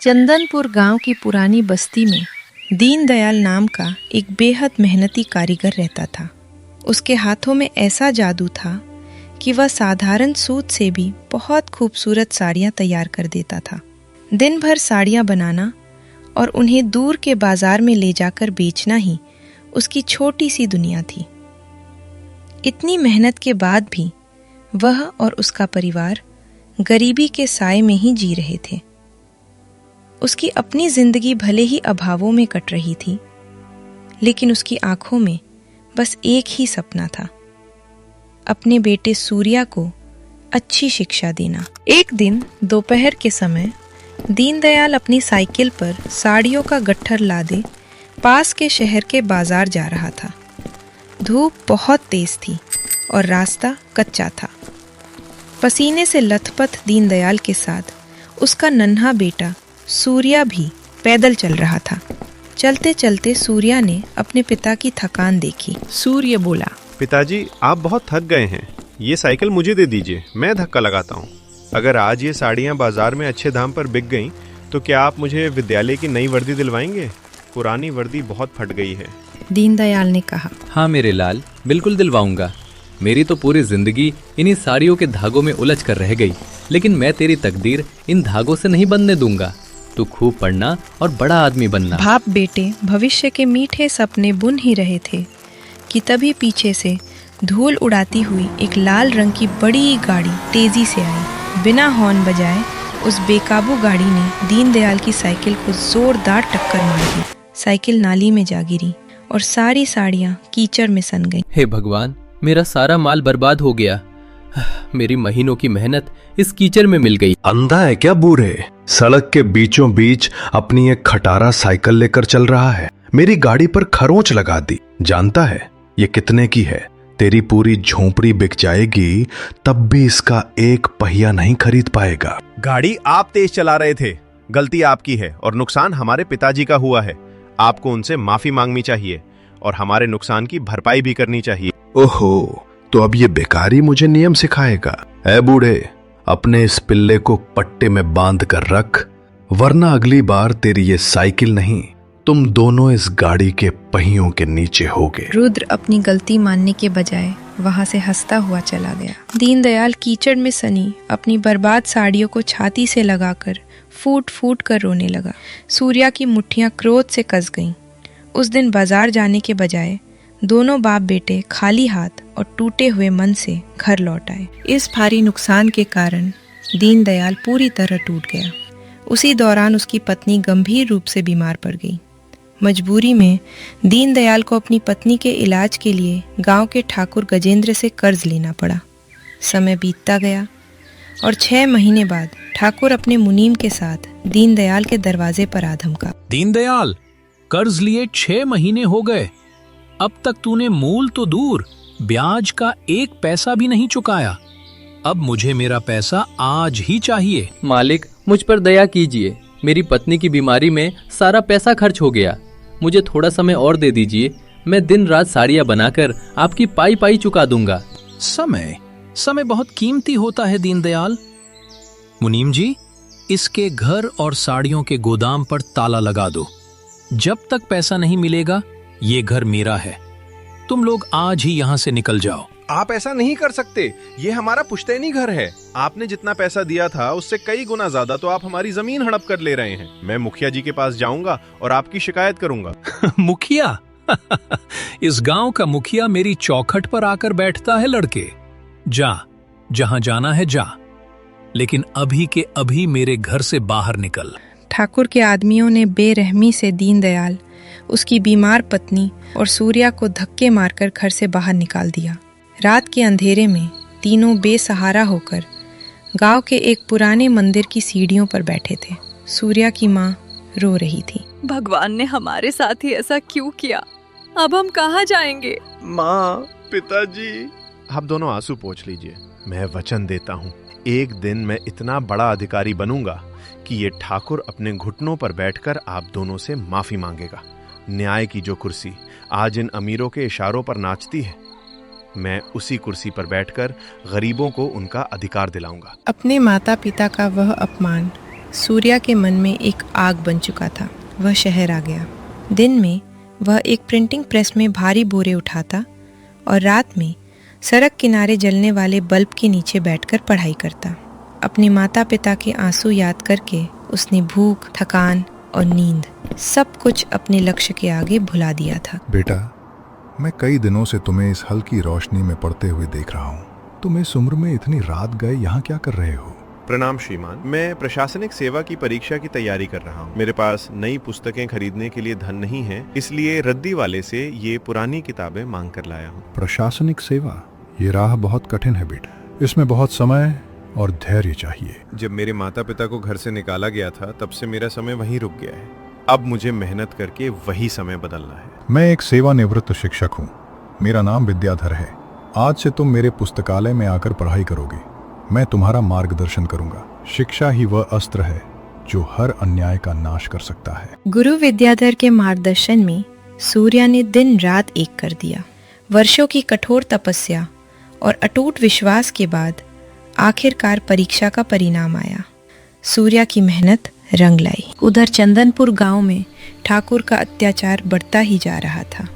चंदनपुर गांव की पुरानी बस्ती में दीनदयाल नाम का एक बेहद मेहनती कारीगर रहता था। उसके हाथों में ऐसा जादू था कि वह साधारण सूत से भी बहुत खूबसूरत साड़ियाँ तैयार कर देता था। दिन भर साड़ियाँ बनाना और उन्हें दूर के बाजार में ले जाकर बेचना ही उसकी छोटी सी दुनिया थी। इतनी मेहनत के बाद भी वह और उसका परिवार गरीबी के साए में ही जी रहे थे। उसकी अपनी जिंदगी भले ही अभावों में कट रही थी, लेकिन उसकी आंखों में बस एक ही सपना था, अपने बेटे सूर्या को अच्छी शिक्षा देना। एक दिन दोपहर के समय दीनदयाल अपनी साइकिल पर साड़ियों का गट्ठर लादे पास के शहर के बाजार जा रहा था। धूप बहुत तेज थी और रास्ता कच्चा था। पसीने से लथपथ दीनदयाल के साथ उसका नन्हा बेटा सूर्या भी पैदल चल रहा था। चलते चलते सूर्या ने अपने पिता की थकान देखी। सूर्य बोला, पिताजी आप बहुत थक गए हैं, ये साइकिल मुझे दे दीजिए, मैं धक्का लगाता हूँ। अगर आज ये साड़ियाँ बाजार में अच्छे दाम पर बिक गईं तो क्या आप मुझे विद्यालय की नई वर्दी दिलवाएंगे? पुरानी वर्दी बहुत फट गई है। दीनदयाल ने कहा, हाँ मेरे लाल, बिल्कुल दिलवाऊंगा। मेरी तो पूरी जिंदगी इन्हीं साड़ियों के धागों में उलझ कर रह गई, लेकिन मैं तेरी तकदीर इन धागों से नहीं बनने दूंगा। तू खूब पढ़ना और बड़ा आदमी बनना। बाप बेटे भविष्य के मीठे सपने बुन ही रहे थे कि तभी पीछे से धूल उड़ाती हुई एक लाल रंग की बड़ी गाड़ी तेजी से आई। बिना हॉर्न बजाए उस बेकाबू गाड़ी ने दीनदयाल की साइकिल को जोरदार टक्कर मार दी। साइकिल नाली में जा गिरी और सारी साड़ियाँ कीचड़ में सन गईं। हे भगवान, मेरा सारा माल बर्बाद हो गया। मेरी महीनों की मेहनत इस कीचड़ में मिल गई। अंधा है क्या बूढ़े? सड़क के बीचों बीच अपनी एक खटारा साइकिल लेकर चल रहा है। मेरी गाड़ी पर खरोंच लगा दी। जानता है ये कितने की है? तेरी पूरी झोंपड़ी बिक जाएगी, तब भी इसका एक पहिया नहीं खरीद पाएगा। गाड़ी आप तेज चला रहे थे, गलती आपकी है और नुकसान हमारे पिताजी का हुआ है। आपको उनसे माफी मांगनी चाहिए और हमारे नुकसान की भरपाई भी करनी चाहिए। ओहो, तो अब ये बेकारी मुझे नियम सिखाएगा? ऐ बूढ़े, अपने इस पिल्ले को पट्टे में बांध कर रख, वरना अगली बार तेरी ये साइकिल नहीं, तुम दोनों इस गाड़ी के पहियों के नीचे होगे। रुद्र अपनी गलती मानने के बजाय वहां से हंसता हुआ चला गया। दीनदयाल कीचड़ में सनी अपनी बर्बाद साड़ियों को छाती से लगाकर फूट फूट कर रोने लगा। सूर्या की मुट्ठियां क्रोध से कस गईं। उस दिन बाजार जाने के बजाय दोनों बाप बेटे खाली हाथ और टूटे हुए मन से घर लौट आए। इस भारी नुकसान के कारण दीनदयाल पूरी तरह टूट गया। उसी दौरान उसकी पत्नी गंभीर रूप से बीमार पड़ गई। मजबूरी में दीनदयाल को अपनी पत्नी के इलाज के लिए गांव के ठाकुर गजेंद्र से कर्ज लेना पड़ा। समय बीतता गया और 6 महीने बाद ठाकुर अपने मुनीम के साथ दीनदयाल के दरवाजे पर आ धमका। दीनदयाल, कर्ज लिए 6 महीने हो गए, अब तक तूने मूल तो दूर, ब्याज का 1 पैसा भी नहीं चुकाया। अब मुझे मेरा पैसा आज ही चाहिए। मालिक, मुझ पर दया कीजिए। मेरी पत्नी की बीमारी में सारा पैसा खर्च हो गया। मुझे थोड़ा समय और दे दीजिए, मैं दिन रात साड़ियाँ बनाकर आपकी पाई पाई चुका दूंगा। समय बहुत कीमती होता है दीनदयाल। मुनीम जी, इसके घर और साड़ियों के गोदाम पर ताला लगा दो। जब तक पैसा नहीं मिलेगा ये घर मेरा है। तुम लोग आज ही यहाँ से निकल जाओ। आप ऐसा नहीं कर सकते, ये हमारा पुश्तैनी घर है। आपने जितना पैसा दिया था उससे कई गुना ज्यादा तो आप हमारी जमीन हड़प कर ले रहे हैं। मैं मुखिया जी के पास जाऊंगा और आपकी शिकायत करूंगा। मुखिया? इस गांव का मुखिया मेरी चौखट पर आकर बैठता है लड़के। जा, जहां जाना है जा, लेकिन अभी के अभी मेरे घर से बाहर निकल। ठाकुर के आदमियों ने बेरहमी से दीनदयाल, उसकी बीमार पत्नी और सूर्या को धक्के मारकर घर से बाहर निकाल दिया। रात के अंधेरे में तीनों बेसहारा होकर गांव के एक पुराने मंदिर की सीढ़ियों पर बैठे थे। सूर्या की माँ रो रही थी। भगवान ने हमारे साथ ही ऐसा क्यों किया? अब हम कहाँ जाएंगे? माँ, पिताजी। आप दोनों आंसू पोंछ लीजिए। मैं वचन देता हूँ, एक दिन मैं इतना बड़ा अधिकारी बनूंगा कि ये ठाकुर अपने घुटनों पर बैठकर आप दोनों से माफी मांगेगा। न्याय की जो कुर्सी आज इन अमीरों के इशारों पर नाचती है, मैं उसी कुर्सी पर बैठकर गरीबों को उनका अधिकार दिलाऊंगा। अपने माता पिता का वह अपमान सूर्या के मन में एक आग बन चुका था। वह शहर आ गया। दिन में वह एक प्रिंटिंग प्रेस में भारी बोरे उठाता और रात में सड़क किनारे जलने वाले बल्ब के नीचे बैठकर पढ़ाई करता। अपने माता पिता के आंसू याद करके उसने भूख, थकान और नींद सब कुछ अपने लक्ष्य के आगे भुला दिया था। बेटा, मैं कई दिनों से तुम्हें इस हल्की रोशनी में पढ़ते हुए देख रहा हूँ। तुम इस उम्र में इतनी रात गए यहाँ क्या कर रहे हो? प्रणाम श्रीमान, मैं प्रशासनिक सेवा की परीक्षा की तैयारी कर रहा हूँ। मेरे पास नई पुस्तकें खरीदने के लिए धन नहीं है, इसलिए रद्दी वाले से ये पुरानी किताबें मांग कर लाया हूँ। प्रशासनिक सेवा, ये राह बहुत कठिन है बेटा। इसमें बहुत समय और धैर्य चाहिए। जब मेरे माता पिता को घर से निकाला गया था तब से मेरा समय वहीं रुक गया है। अब मुझे मेहनत करके वही समय बदलना है। मैं एक सेवानिवृत्त शिक्षक हूँ। मेरा नाम विद्याधर है। आज से तुम मेरे पुस्तकालय में आकर पढ़ाई करोगे। मैं तुम्हारा मार्गदर्शन करूंगा। शिक्षा ही वह अस्त्र है जो हर अन्याय का नाश कर सकता है। गुरु विद्याधर के मार्गदर्शन में सूर्या ने दिन रात एक कर दिया। वर्षों की कठोर तपस्या और अटूट विश्वास के बाद आखिरकार परीक्षा का परिणाम आया। सूर्या की मेहनत रंग लाई। उधर चंदनपुर गांव में ठाकुर का अत्याचार बढ़ता ही जा रहा था।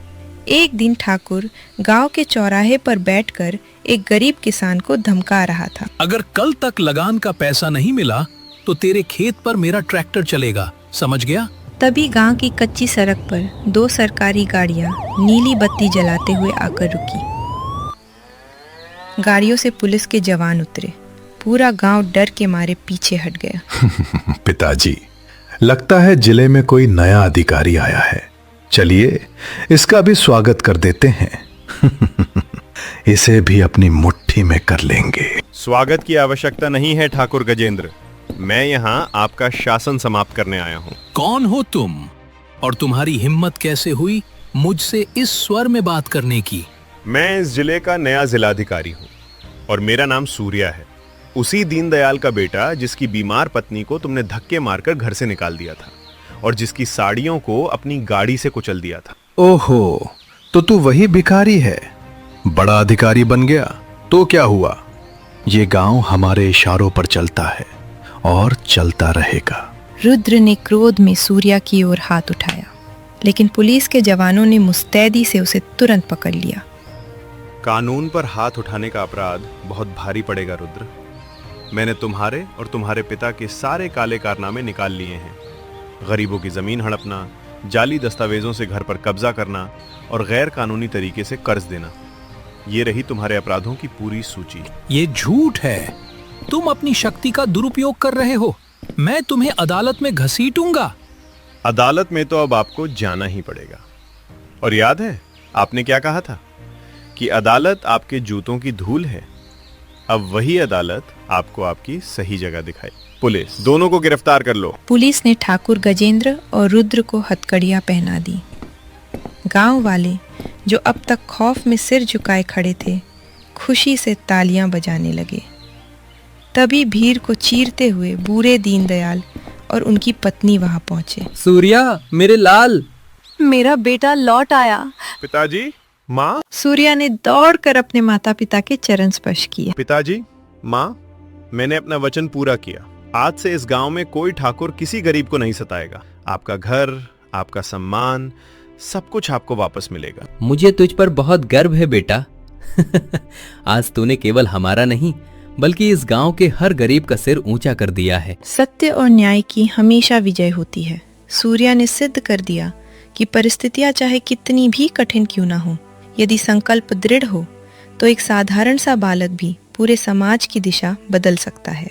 एक दिन ठाकुर गांव के चौराहे पर बैठकर एक गरीब किसान को धमका रहा था। अगर कल तक लगान का पैसा नहीं मिला तो तेरे खेत पर मेरा ट्रैक्टर चलेगा, समझ गया? तभी गांव की कच्ची सड़क पर 2 सरकारी गाड़ियां नीली बत्ती जलाते हुए आकर रुकी। गाड़ियों से पुलिस के जवान उतरे। पूरा गांव डर के मारे पीछे हट गया। पिताजी, लगता है जिले में कोई नया अधिकारी आया है। चलिए इसका भी स्वागत कर देते हैं। इसे भी अपनी मुट्ठी में कर लेंगे। स्वागत की आवश्यकता नहीं है ठाकुर गजेंद्र। मैं यहाँ आपका शासन समाप्त करने आया हूँ। कौन हो तुम और तुम्हारी हिम्मत कैसे हुई मुझसे इस स्वर में बात करने की? मैं इस जिले का नया जिलाधिकारी हूँ और मेरा नाम सूर्या है। उसी दीनदयाल का बेटा जिसकी बीमार पत्नी को तुमने धक्के मारकर घर से निकाल दिया था और जिसकी साड़ियों को अपनी गाड़ी से कुचल दिया था। ओहो, तो तू वही भिखारी है। बड़ा अधिकारी बन गया तो क्या हुआ? ये गांव हमारे इशारों पर चलता है और चलता रहेगा। रुद्र ने क्रोध में सूर्या की ओर हाथ उठाया, लेकिन पुलिस के जवानों ने मुस्तैदी से उसे तुरंत पकड़ लिया। कानून पर हाथ उठाने का अपराध बहुत भारी पड़ेगा रुद्र। मैंने तुम्हारे और तुम्हारे पिता के सारे काले कारनामे निकाल लिए हैं। गरीबों की जमीन हड़पना, जाली दस्तावेजों से घर पर कब्जा करना और गैर कानूनी तरीके से कर्ज देना, ये रही तुम्हारे अपराधों की पूरी सूची। ये झूठ है। तुम अपनी शक्ति का दुरुपयोग कर रहे हो। मैं तुम्हें अदालत में घसीटूंगा। अदालत में तो अब आपको जाना ही पड़ेगा। और याद है आपने क्या कहा था कि अदालत आपके जूतों की धूल है। अब वही अदालत आपको आपकी सही जगह दिखाई। पुलिस, दोनों को गिरफ्तार कर लो। पुलिस ने ठाकुर गजेंद्र और रुद्र को हथकड़ियां पहना दी। गांव वाले जो अब तक खौफ में सिर झुकाए खड़े थे, खुशी से तालियां बजाने लगे। तभी भीड़ को चीरते हुए बूढ़े दीनदयाल और उनकी पत्नी वहां पहुंचे। सूर्या, मेरे लाल। मेरा बेटा लौट आया। पिताजी, माँ। सूर्या ने दौड़कर अपने माता पिता के चरण स्पर्श किए। पिताजी, माँ, मैंने अपना वचन पूरा किया। आज से इस गांव में कोई ठाकुर किसी गरीब को नहीं सताएगा। आपका घर, आपका सम्मान, सब कुछ आपको वापस मिलेगा। मुझे तुझ पर बहुत गर्व है बेटा। आज तूने केवल हमारा नहीं बल्कि इस गांव के हर गरीब का सिर ऊंचा कर दिया है। सत्य और न्याय की हमेशा विजय होती है। सूर्या ने सिद्ध कर दिया कि परिस्थितियां चाहे कितनी भी कठिन क्यों ना हो, यदि संकल्प दृढ़ हो तो एक साधारण सा बालक भी पूरे समाज की दिशा बदल सकता है।